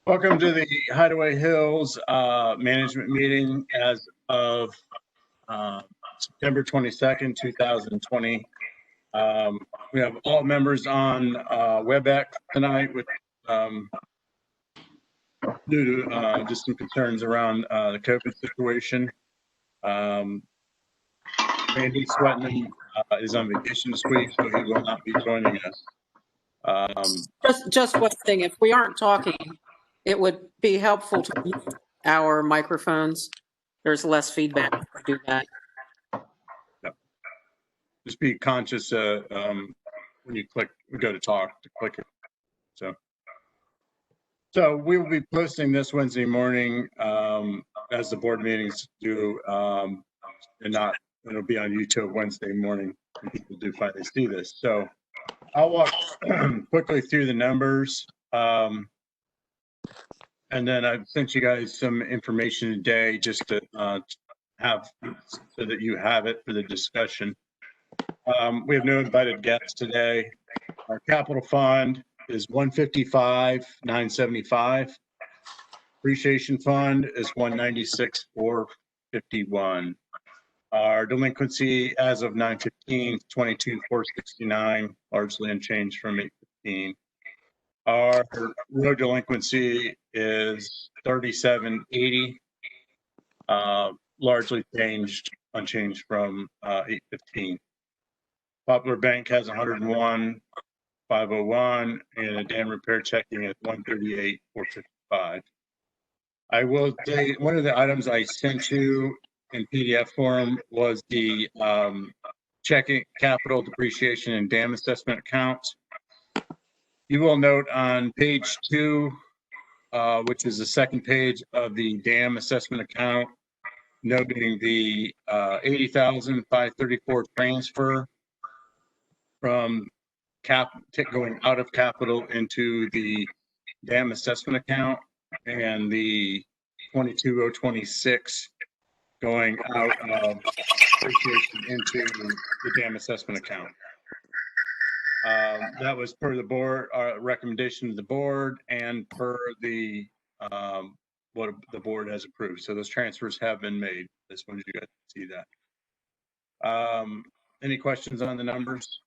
Welcome to the Hideaway Hills management meeting as of September 22nd, 2020. We have all members on WebEx tonight with due to just some concerns around the COVID situation. Randy Swetnam is on vacation this week, so he will not be joining us. Just one thing, if we aren't talking, it would be helpful to mute our microphones. There's less feedback if we do that. Yep. Just be conscious when you go to talk, to click it. So we will be posting this Wednesday morning as the board meetings do, and it'll be on YouTube Wednesday morning when people do finally see this. So I'll walk quickly through the numbers. And then I've sent you guys some information today just to have so that you have it for the discussion. We have no invited guests today. Our capital fund is $155,975. Appreciation fund is $196,451. Our delinquency as of 9/15 $22,469, largely unchanged from 8/15. Our road delinquency is $37.80, largely unchanged from 8/15. Popular Bank has 101,501, and a dam repair checking at 138,455. I will say one of the items I sent you in PDF form was the checking capital depreciation and dam assessment accounts. You will note on page 2, which is the second page of the dam assessment account, noting the $80,534 transfer from going out of capital into the dam assessment account, and the 22,026 going out of depreciation into the dam assessment account. That was per the board recommendation of the board and per the what the board has approved. So those transfers have been made. Just wanted you guys to see that. Any questions on the numbers?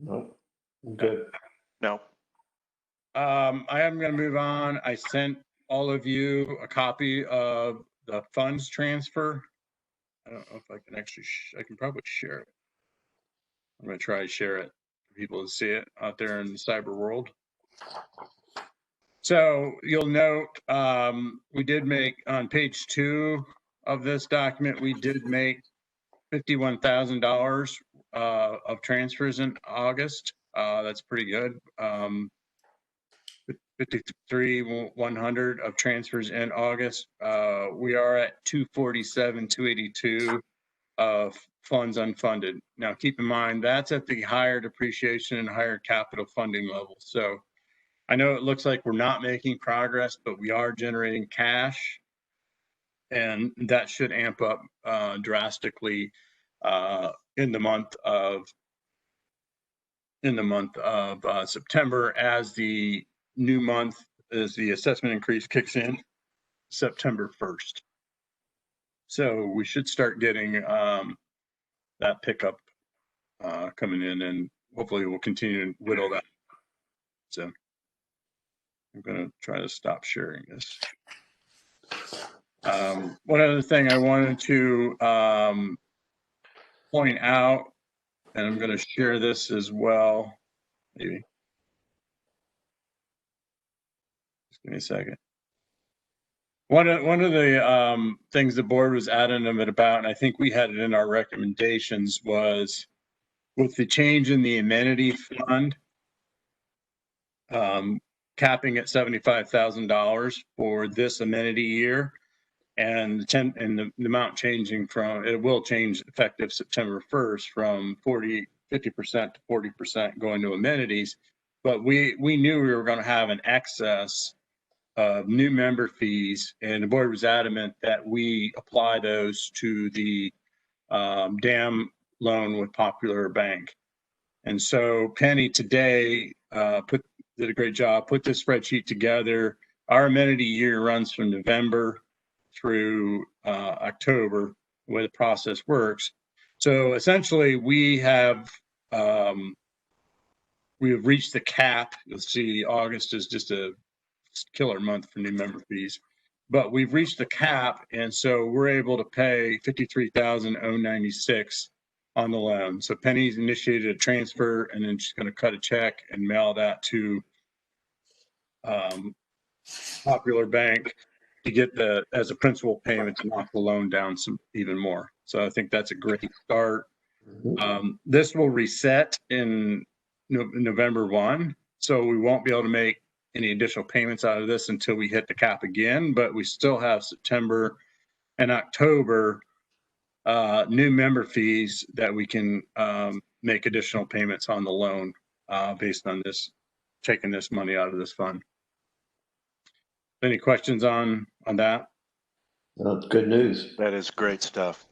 No, I'm good. No. I am going to move on. I sent all of you a copy of the funds transfer. I don't know if I can actually, I can probably share it. I'm going to try to share it for people to see it out there in the cyber world. So you'll note we did make on page 2 of this document, we did make $51,000 of transfers in August. That's pretty good. 53,100 of transfers in August. We are at 247,282 of funds unfunded. Now, keep in mind that's at the higher depreciation and higher capital funding level. So I know it looks like we're not making progress, but we are generating cash, and that should amp up drastically in the month of September, as the new month, as the assessment increase kicks in September 1st. So we should start getting that pickup coming in, and hopefully we'll continue to whittle that. So I'm going to try to stop sharing this. One other thing I wanted to point out, and I'm going to share this as well, maybe. Just give me a second. One of the things the board was adamant about, and I think we had it in our recommendations, was with the change in the amenity fund, capping at $75,000 for this amenity year, and the amount changing from, it will change effective September 1st from 50% to 40% going to amenities. But we knew we were going to have an excess of new member fees, and the board was adamant that we apply those to the dam loan with Popular Bank. And so Penny today did a great job, put this spreadsheet together. Our amenity year runs from November through October, the way the process works. So essentially we have reached the cap. You'll see August is just a killer month for new member fees, but we've reached the cap. And so we're able to pay $53,096 on the loan. So Penny's initiated a transfer and then she's going to cut a check and mail that to Popular Bank to get as a principal payment to knock the loan down some even more. So I think that's a great start. This will reset in November 1. So we won't be able to make any additional payments out of this until we hit the cap again, but we still have September and October new member fees that we can make additional payments on the loan based on this, taking this money out of this fund. Any questions on that? Well, it's good news. That is great stuff.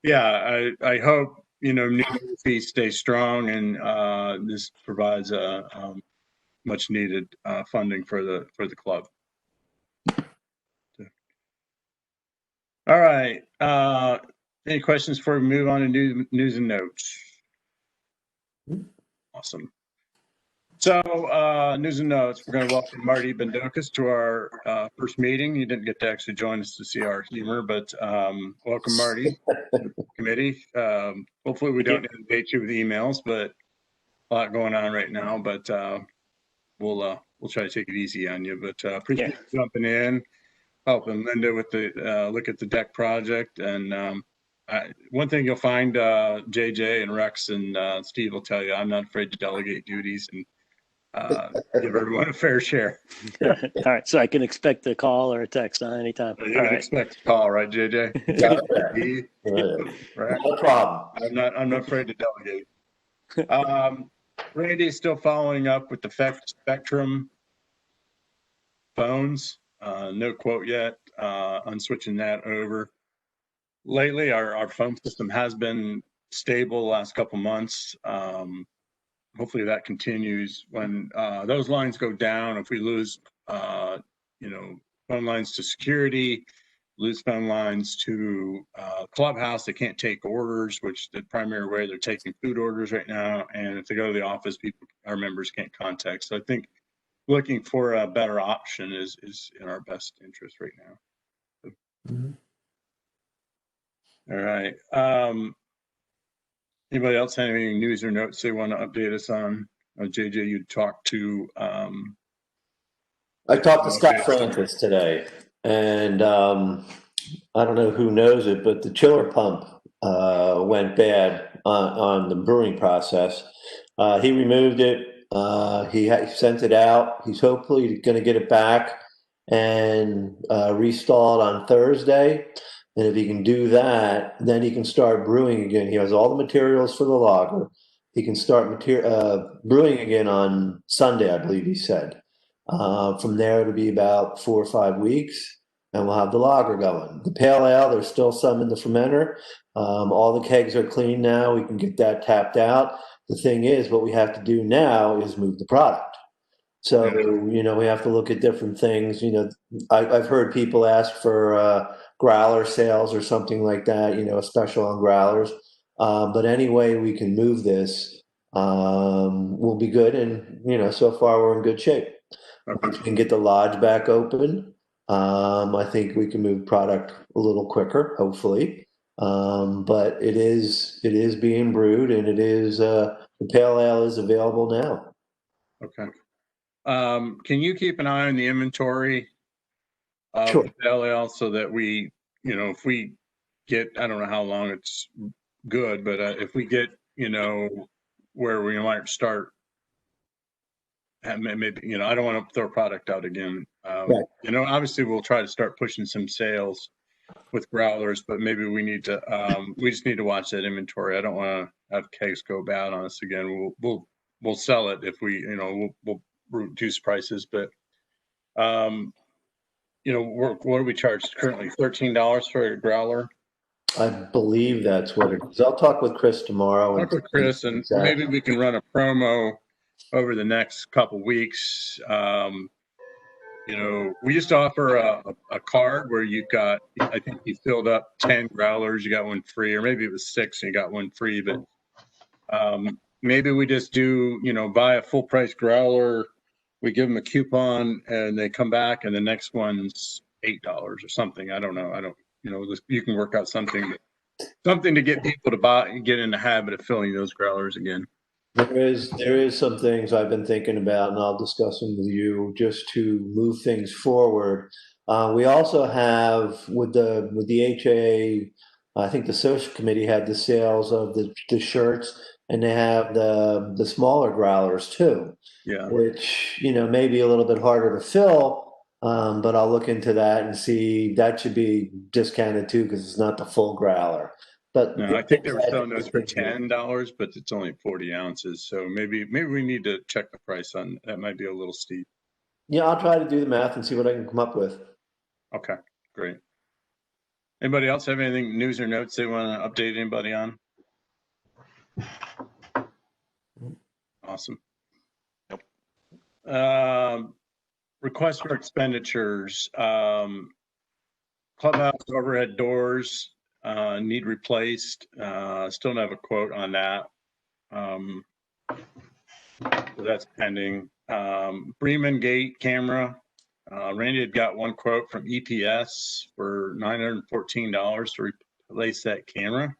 Yeah, I hope, new member fees stay strong and this provides a much needed funding for the club. All right. Any questions before we move on to news and notes? Awesome. So news and notes, we're going to welcome Marty Bendokas to our first meeting. You didn't get to actually join us to see our humor, but welcome, Marty, to the committee. Hopefully we don't inundate you with emails, but a lot going on right now, but we'll try to take it easy on you. But appreciate you jumping in, helping Linda with the look at the deck project. And one thing you'll find, JJ and Rex and Steve will tell you, I'm not afraid to delegate duties and give everyone a fair share. All right, so I can expect a call or a text anytime. You can expect a call, right, JJ? Right. No problem. I'm not afraid to delegate. Randy's still following up with the Spectrum phones. No quote yet on switching that over. Lately, our phone system has been stable the last couple months. Hopefully that continues. When those lines go down, if we lose, phone lines to security, lose phone lines to Clubhouse, they can't take orders, which the primary way they're taking food orders right now. And if they go to the office, our members can't contact. So I think looking for a better option is in our best interest right now. So. All right. Anybody else have any news or notes they want to update us on? JJ, you talked to. I talked to Scott Francis today, and I don't know who knows it, but the chiller pump went bad on the brewing process. He removed it. He sent it out. He's hopefully going to get it back and restall it on Thursday. And if he can do that, then he can start brewing again. He has all the materials for the lager. He can start brewing again on Sunday, I believe he said. From there, it'll be about 4 or 5 weeks, and we'll have the lager going. The pale ale, there's still some in the fermenter. All the kegs are clean now. We can get that tapped out. The thing is, what we have to do now is move the product. So, we have to look at different things. I've heard people ask for growler sales or something like that, a special on growlers. But any way we can move this will be good. And, so far we're in good shape. Once we can get the lodge back open, I think we can move product a little quicker, hopefully. But it is being brewed, and it is the pale ale is available now. Okay. Can you keep an eye on the inventory of Sure. the pale ale so that we, if we get, I don't know how long it's good, but if we get, where we might start, maybe, I don't want to throw product out again. Right. Obviously we'll try to start pushing some sales with growlers, but maybe we need to, we just need to watch that inventory. I don't want to have kegs go bad on us again. We'll sell it if we, we'll reduce prices, but what do we charge currently? $13 for a growler. I believe that's what it is. I'll talk with Chris tomorrow. Talk with Chris, and maybe we can run a promo over the next couple weeks. You know, we used to offer a card where you got, I think you filled up 10 growlers, you got one free, or maybe it was 6 and you got one free. But maybe we just do, you know, buy a full price growler, we give them a coupon, and they come back, and the next one's $8 or something. I don't know. You know, you can work out something to get people to buy and get in the habit of filling those growlers again. There is some things I've been thinking about, and I'll discuss them with you just to move things forward. We also have with the HAA, I think the social committee had the sales of the shirts, and they have the smaller growlers too. Yeah. Which, you know, may be a little bit harder to fill, but I'll look into that and see. That should be discounted too because it's not the full growler. But No, I think they were selling those for $10, but it's only 40 ounces. So maybe we need to check the price on that. Might be a little steep. Yeah, I'll try to do the math and see what I can come up with. Okay, great. Anybody else have anything, news or notes they want to update anybody on? Awesome. Request for expenditures. Clubhouse overhead doors need replaced. Still don't have a quote on that. So that's pending. Bremen Gate camera. Randy had got one quote from EPS for $914 to replace that camera.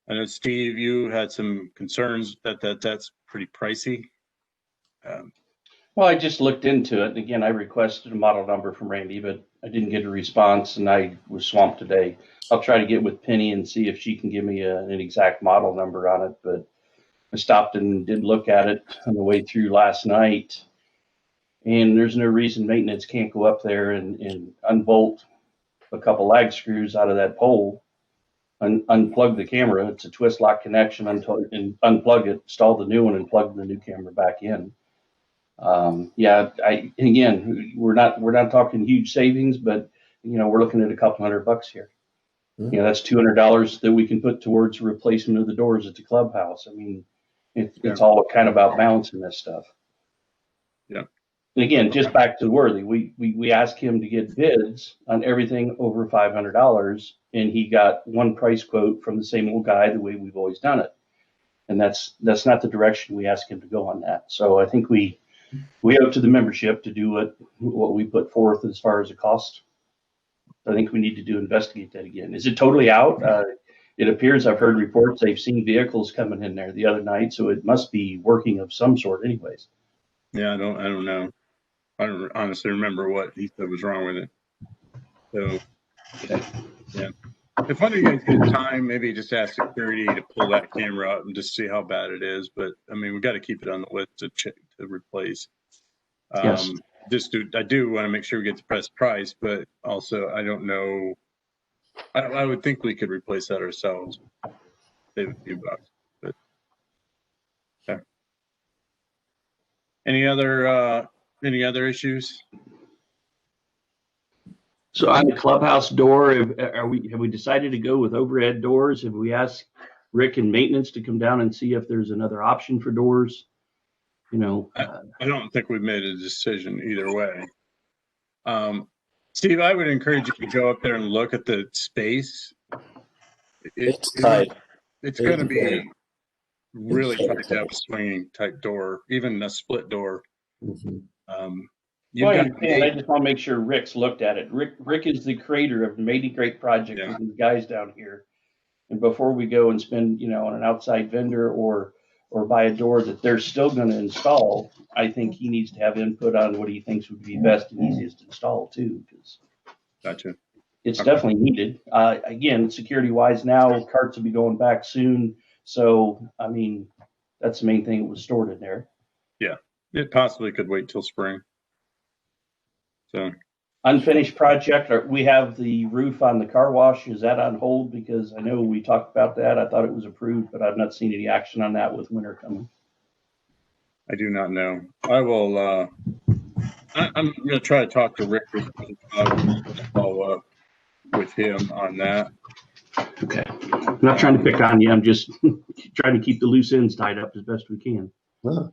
I know, Steve, you had some concerns that's pretty pricey. Well, I just looked into it. Again, I requested a model number from Randy, but I didn't get a response, and I was swamped today. I'll try to get with Penny and see if she can give me an exact model number on it. But I stopped and did look at it on the way through last night, and there's no reason maintenance can't go up there and unbolt a couple lag screws out of that pole, unplug the camera. It's a twist lock connection, and unplug it, install the new one, and plug the new camera back in. Yeah, again, we're not talking huge savings, but you know, we're looking at a couple $100 here. Mm-hmm. You know, that's $200 that we can put towards replacement of the doors at the clubhouse. I mean, it's all kind of about balancing this stuff. Yeah. And again, just back to Worthy, we asked him to get bids on everything over $500, and he got one price quote from the same old guy, the way we've always done it. And that's not the direction we asked him to go on that. So I think we owe it to the membership to do what we put forth as far as the cost. I think we need to investigate that again. Is it totally out? It appears, I've heard reports they've seen vehicles coming in there the other night, so it must be working of some sort anyways. Yeah, I don't know. I don't honestly remember what he said was wrong with it. So, yeah. If one of you guys get time, maybe just ask security to pull that camera up and just see how bad it is. But I mean, we got to keep it on the list to replace. Yes. I do want to make sure we get the best price, but also I don't know. I would think we could replace that ourselves. Save a few bucks. But yeah. Any other issues? So on the clubhouse door, have we decided to go with overhead doors? Have we asked Rick and maintenance to come down and see if there's another option for doors? You know, I don't think we've made a decision either way. Steve, I would encourage you to go up there and look at the space. It's tight. It's going to be tight. really It's tight to have a swinging type door, even a split door. Mm-hmm. I just want to make sure Rick's looked at it. Rick is the creator of the Made in Great project with these guys down here. And before we go and spend, you know, on an outside vendor or buy a door that they're still going to install, I think he needs to have input on what he thinks would be best and easiest to install too. Because Gotcha. It's definitely needed. Again, security wise now, carts will be going back soon. So, I mean, that's the main thing that was stored in there. Yeah, it possibly could wait till spring. So unfinished project, we have the roof on the car wash. Is that on hold? Because I know we talked about that. I thought it was approved, but I've not seen any action on that with winter coming. I do not know. I will, I'm going to try to talk to Rick, follow up with him on that. Okay. I'm not trying to pick on you. I'm just trying to keep the loose ends tied up as best we can. Huh.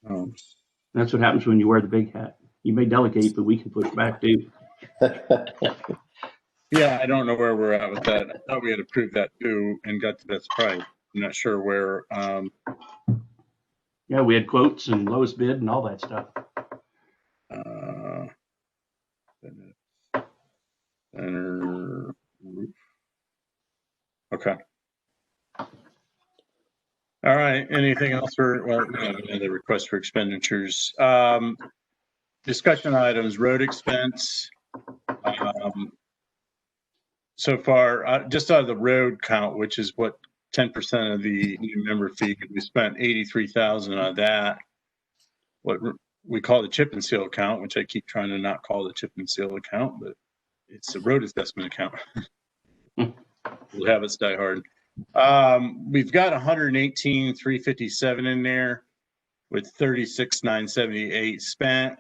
Um, That's what happens when you wear the big hat. You may delegate, but we can push back too. Yeah, I don't know where we're at with that. I thought we had approved that too and got the best price. I'm not sure where. Yeah, we had quotes and lowest bid and all that stuff. Center roof. Okay. All right. Anything else for, well, we have another request for expenditures. Discussion items, road expense. So far, just out of the road count, which is what 10% of the new member fee, we spent 83,000 on that. What we call the chip and seal account, which I keep trying to not call the chip and seal account, but it's a road assessment account. We'll have it die hard. We've got 118,357 in there with 36,978 spent.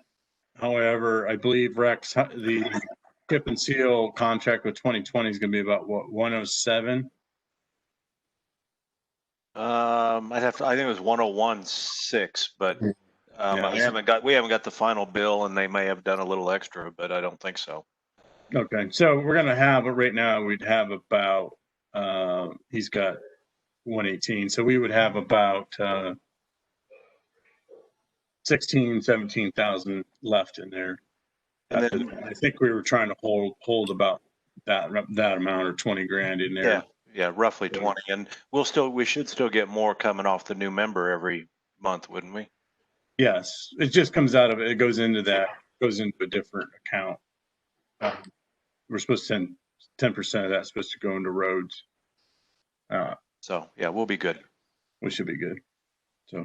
However, I believe Rex, the chip and seal contract with 2020 is going to be about what, 107. I think it was 101.6, but we haven't got the final bill, and they may have done a little extra, but I don't think so. Okay, so we're going to have, right now we'd have about, he's got 118, so we would have about 17,000 left in there. And then, I think we were trying to hold about that amount, or 20 grand in there. yeah, roughly 20, and we should still get more coming off the new member every month, wouldn't we? Yes, it just comes out of it. It goes into a different account. We're supposed to send 10% of that supposed to go into roads. So yeah, we'll be good. We should be good. So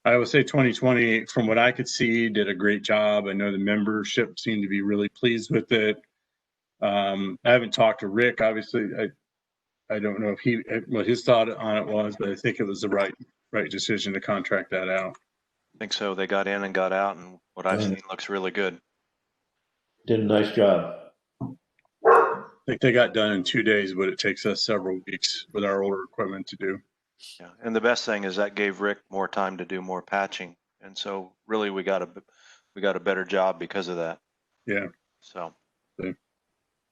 I would say 2020, from what I could see, did a great job. I know the membership seemed to be really pleased with it. I haven't talked to Rick. Obviously, I don't know what his thought on it was, but I think it was the right decision to contract that out. I think so. They got in and got out, and what I've seen looks really good. Did a nice job. I think they got done in 2 days, but it takes us several weeks with our older equipment to do. Yeah, and the best thing is that gave Rick more time to do more patching, and so really we got a better job because of that. Yeah. So.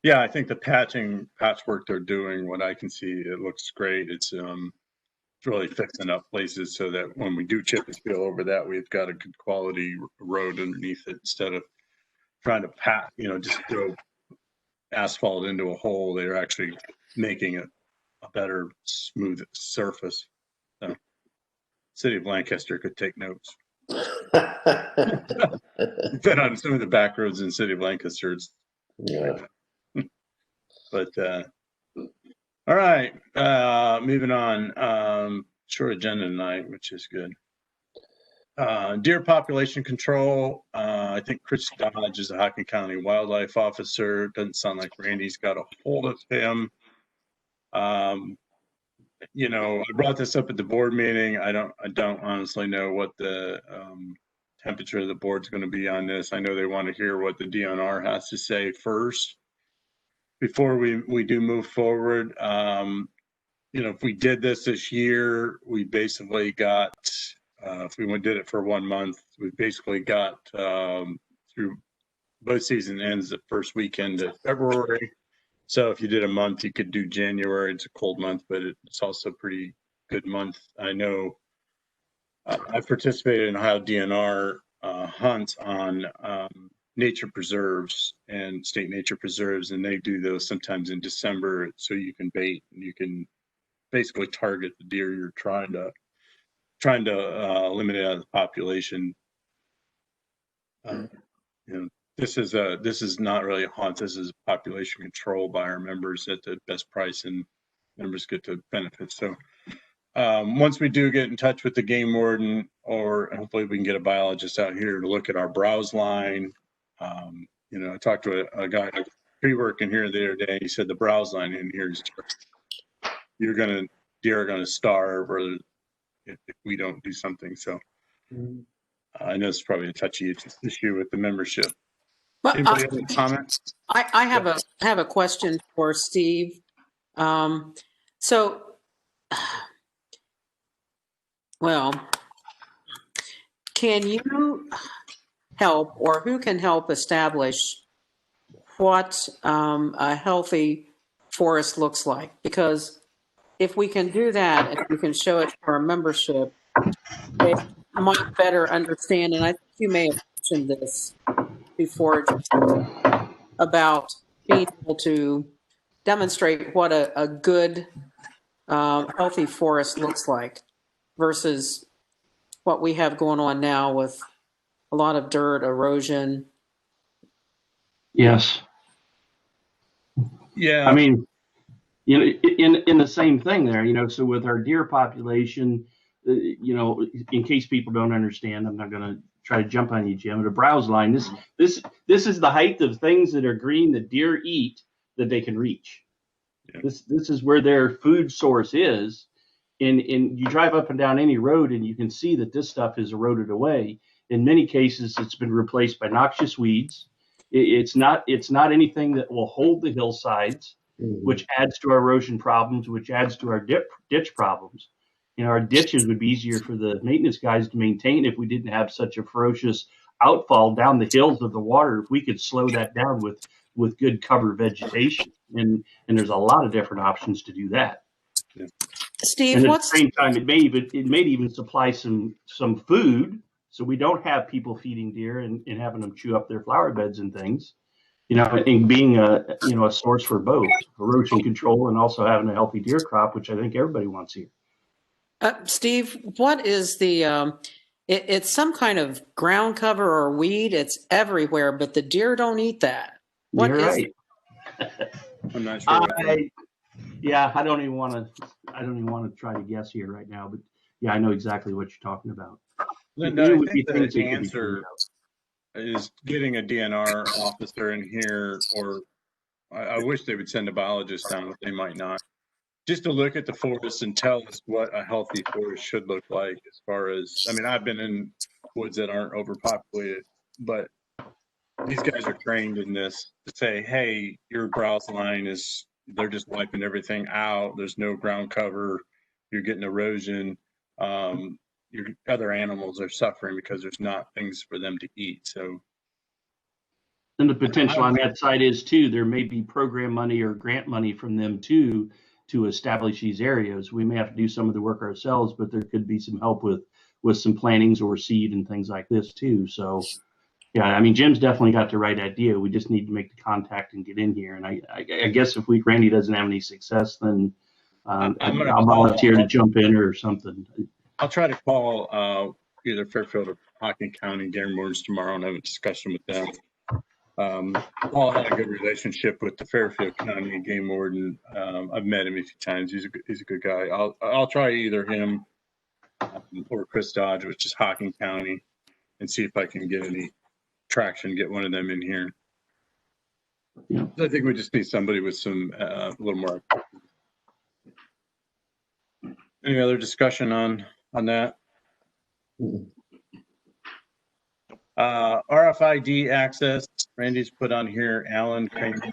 Yeah, I think the patchwork they're doing, what I can see, it looks great. It's really fixing up places so that when we do chip and seal over that, we've got a good quality road underneath it instead of trying to just throw asphalt into a hole. They're actually making it a better smooth surface. So, City of Lancaster could take notes. Been on some of the back roads in the City of Lancaster. Yeah. But all right, moving on. Short agenda tonight, which is good. Deer population control. I think Chris Dodge is a Hocking County wildlife officer. Doesn't sound like Randy's got a hold of him. I brought this up at the board meeting. I don't honestly know what the temperature of the board's going to be on this. I know they want to hear what the DNR has to say first before we do move forward. If we did this year, we basically got, if we did it for 1 month, we basically got through both season ends the first weekend of February. So if you did a month, you could do January. It's a cold month, but it's also a pretty good month. I know I've participated in Ohio DNR hunts on nature preserves and state nature preserves, and they do those sometimes in December, so you can bait and you can basically target the deer you're trying to eliminate out of the population. This is not really a hunt. This is population control by our members at the best price, and members get to benefit. So once we do get in touch with the game warden, or hopefully we can get a biologist out here to look at our browse line. I talked to a guy pre-working here the other day. He said the browse line in here is deer are gonna starve, or if we don't do something. So I know it's probably a touchy issue with the membership. But Anybody have any comments? I have a question for Steve. can you help, or who can help establish what a healthy forest looks like? Because if we can do that, if we can show it to our membership, they might better understand, and I think you may have mentioned this before, about being able to demonstrate what a good, healthy forest looks like versus what we have going on now with a lot of dirt, erosion. Yes. Yeah. I mean, you know, in the same thing there, you know, so with our deer population, you know, in case people don't understand, I'm not going to try to jump on you, Jim. The browse line, this is the height of things that are green that deer eat that they can reach. Yeah. This is where their food source is. And you drive up and down any road and you can see that this stuff is eroded away. In many cases, it's been replaced by noxious weeds. It's not anything that will hold the hillsides, which adds to our erosion problems, which adds to our ditch problems. You know, our ditches would be easier for the maintenance guys to maintain if we didn't have such a ferocious outfall down the hills of the water. If we could slow that down with good cover vegetation, and there's a lot of different options to do that. Yeah. Steve, And at what's the same time, it may even supply some food, so we don't have people feeding deer and having them chew up their flower beds and things. You know, and being a source for both erosion control and also having a healthy deer crop, which I think everybody wants here. Steve, what is the, it's some kind of ground cover or weed. It's everywhere, but the deer don't eat that. What You're is right. I'm not sure. I don't even want to try to guess here right now, but yeah, I know exactly what you're talking about. Linda, It I would be think the things that could be answer cleaned out. is getting a DNR officer in here, or I wish they would send a biologist down, but they might not. Just to look at the forest and tell us what a healthy forest should look like as far as, I mean, I've been in woods that aren't overpopulated, but these guys are trained in this to say, hey, your browse line is, they're just wiping everything out. There's no ground cover. You're getting erosion. Your other animals are suffering because there's not things for them to eat. So, And the potential on that side is too, there may be program money or grant money from them too to establish these areas. We may have to do some of the work ourselves, but there could be some help with some plantings or seed and things like this too. So yeah, I mean, Jim's definitely got the right idea. We just need to make the contact and get in here. And I guess if Randy doesn't have any success, then I'll volunteer to jump in or something. I'll try to call either Fairfield or Hocking County game wardens tomorrow and have a discussion with them. Paul had a good relationship with the Fairfield County game warden. I've met him a few times. He's a good guy. I'll try either him or Chris Dodge, which is Hocking County, and see if I can get any traction, get one of them in here. Yeah. I think we just need somebody with some a little more. Any other discussion on that? RFID access. Randy's put on here Alan Kramer,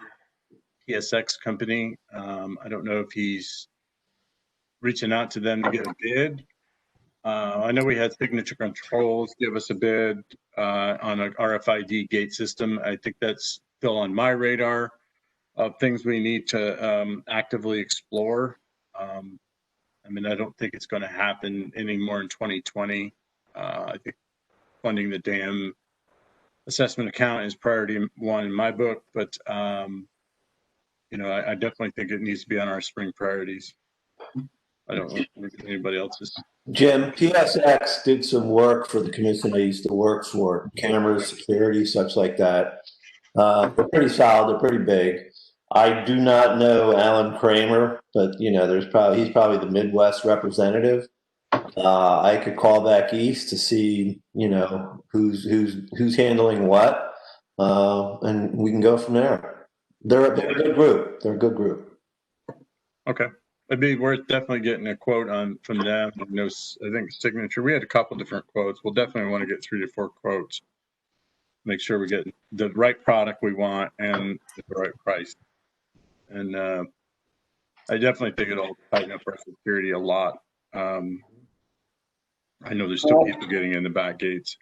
PSX company. I don't know if he's reaching out to them to get a bid. I know we had Signature Controls give us a bid on an RFID gate system. I think that's still on my radar of things we need to actively explore. I mean, I don't think it's going to happen anymore in 2020. I think funding the dam assessment account is priority one in my book, but you know, I definitely think it needs to be on our spring priorities. I don't know if anybody else is. Jim, PSX did some work for the commission I used to work for, cameras, security, such like that. They're pretty solid. They're pretty big. I do not know Alan Kramer, but you know, he's probably the Midwest representative. I could call back east to see, you know, who's handling what, and we can go from there. They're a good group. They're a good group. Okay. It'd be worth definitely getting a quote from them. I think Signature, we had a couple different quotes. We'll definitely want to get 3 to 4 quotes. Make sure we get the right product we want and the right price. And I definitely think it'll tighten up our security a lot. I know there's still people getting in the back gates.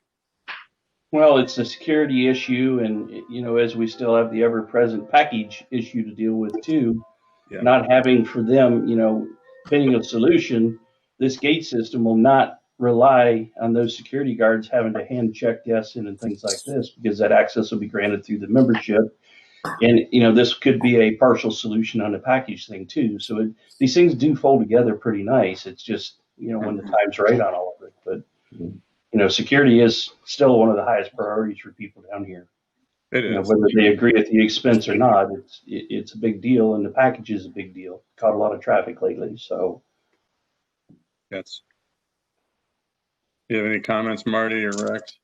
Well, it's a security issue, and you know, as we still have the ever-present package issue to deal with too, Yeah. not having for them, you know, finding a solution, this gate system will not rely on those security guards having to hand check guests in and things like this, because that access will be granted through the membership. And you know, this could be a partial solution on the package thing too. So these things do fold together pretty nice. It's just, you know, when the time's right on all of it. But you know, security is still one of the highest priorities for people down here. It You know, is. whether they agree at the expense or not, it's a big deal, and the package is a big deal. Caught a lot of traffic lately, so. Yes. You have any comments, Marty or Rex?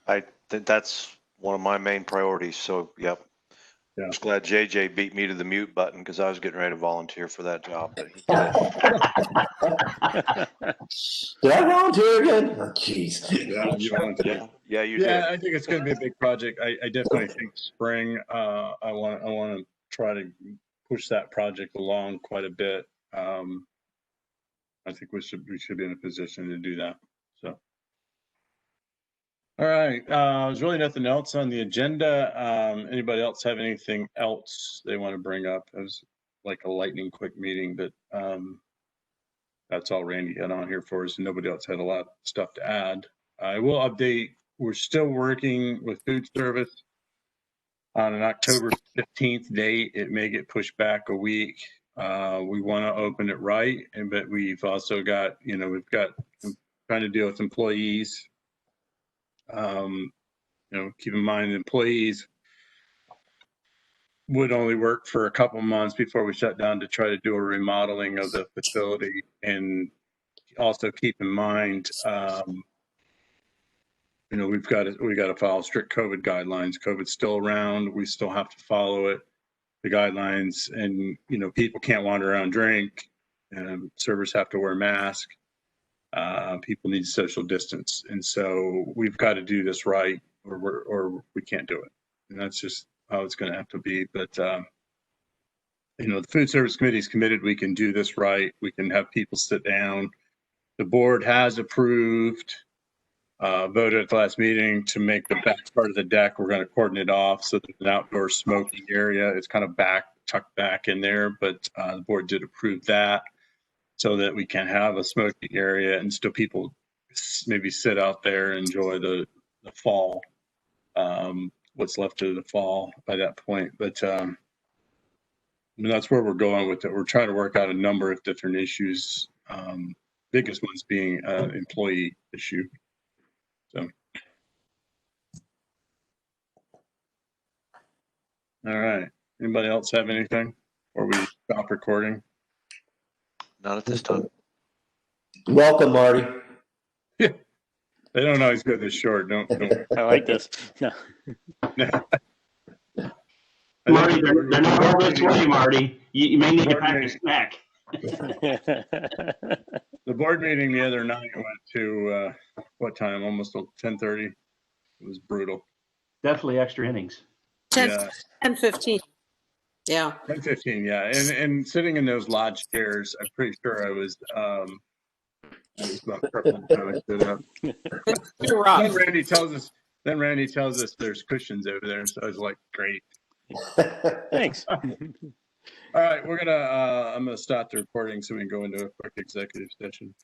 I think that's one of my main priorities. So, yep. Yeah. I'm just glad JJ beat me to the mute button because I was getting ready to volunteer for that job, but he did. Did I volunteer again? Oh, jeez. Yeah, you volunteered. Yeah, you Yeah, did. I think it's going to be a big project. I definitely think spring. I want to try to push that project along quite a bit. I think we should be in a position to do that. So, all right. There's really nothing else on the agenda. Anybody else have anything else they want to bring up? It was like a lightning quick meeting, but that's all Randy had on here for us, and nobody else had a lot of stuff to add. I will update. We're still working with food service on an October 15th date. It may get pushed back a week. We want to open it right, but we've also got, we've got trying to deal with employees. Keep in mind employees would only work for a couple months before we shut down to try to do a remodeling of the facility. And also keep in mind, we've got to follow strict COVID guidelines. COVID's still around. We still have to follow it, the guidelines, and people can't wander around, drink, and servers have to wear masks. People need social distance, and so we've got to do this right, or we can't do it. And that's just how it's going to have to be. But the food service committee is committed. We can do this right. We can have people sit down. The board has approved, voted at the last meeting to make the back part of the deck. We're going to cordon it off so there's an outdoor smoking area. It's kind of tucked back in there, but the board did approve that so that we can have a smoking area and still people maybe sit out there and enjoy the fall, what's left of the fall by that point. But that's where we're going with it. We're trying to work out a number of different issues. Biggest ones being employee issue. So, all right. Anybody else have anything before we stop recording? Not at this time. Welcome, Marty. Yeah. They don't always go this short. Don't. I like this. No. Marty, they're not all this way, Marty. You may need to pack a snack. The board meeting the other night went to what time? Almost 10:30. It was brutal. Definitely extra innings. 10:15. Yeah. 10:15. Yeah, and sitting in those lodge chairs, I'm pretty sure I was about purple when I stood up. Then Randy tells us there's cushions over there, so I was like, great. Thanks. All right, I'm gonna stop the recording so we can go into a quick executive session.